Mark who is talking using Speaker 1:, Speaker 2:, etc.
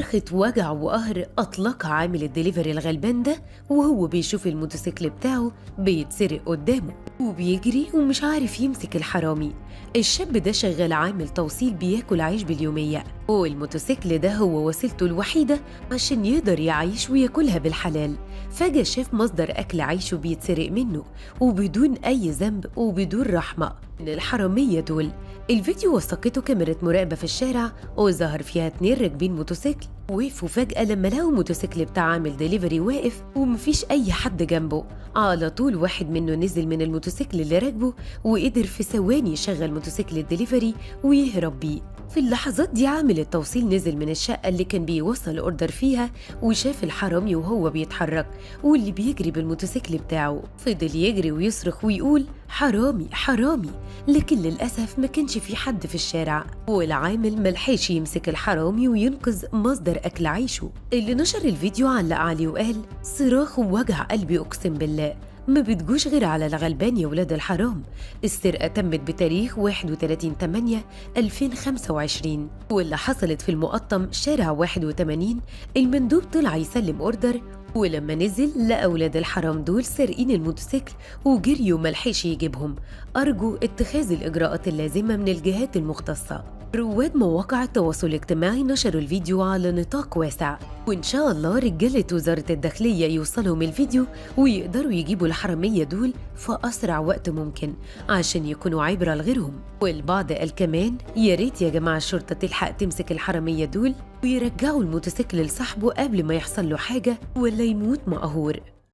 Speaker 1: صرخة وجع وقهر أطلقها عامل الدليفري الغلبان ده وهو بيشوف الموتوسيكل بتاعه بيتسرق قدامه وبيجري ومش عارف يمسك الحرامي. الشاب ده شغال عامل توصيل بياكل عيش باليومية، والموتوسيكل ده هو وسيلته الوحيدة عشان يقدر يعيش وياكلها بالحلال. فجأة شاف مصدر أكل عيشه بيتسرق منه وبدون أي ذنب وبدون رحمة من الحرامية دول. الفيديو وثقته كاميرا مراقبة في الشارع وظهر فيها 2 راكبين موتوسيكل وقفوا فجأة لما لقوا الموتوسيكل بتاع عامل دليفري واقف ومفيش أي حد جنبه. على طول واحد منه نزل من الموتوسيكل اللي راكبه وقدر في ثواني يشغل موتوسيكل الدليفري ويهرب بيه. في اللحظات دي عامل التوصيل نزل من الشقة اللي كان بيوصل أوردر فيها وشاف الحرامي وهو بيتحرك واللي بيجري بالموتوسيكل بتاعه. فضل يجري ويصرخ ويقول حرامي حرامي، لكن للأسف ما كانش في حد في الشارع والعامل ملحقش يمسك الحرامي وينقذ مصدر أكل عيشه. اللي نشر الفيديو علق عليه وقال صراخ ووجع قلبي أقسم بالله، ما بتجوش غير على الغلبان يا ولاد الحرام. السرقة تمت بتاريخ 31/8/2025 واللي حصلت في المقطم شارع 81. المندوب طلع يسلم أوردر ولما نزل لقى ولاد الحرام دول سارقين الموتوسيكل وجريوا ملحقش يجيبهم. أرجو اتخاذ الإجراءات اللازمة من الجهات المختصة. رواد مواقع التواصل الاجتماعي نشروا الفيديو على نطاق واسع، وإن شاء الله رجالة وزارة الداخلية يوصلهم الفيديو ويقدروا يجيبوا الحرامية دول في أسرع وقت ممكن عشان يكونوا عبرة لغيرهم. والبعض قال كمان يا ريت يا جماعة الشرطة تلحق تمسك الحرامية دول ويرجعوا الموتوسيكل لصاحبه قبل ما يحصل له حاجة ولا يموت مقهور.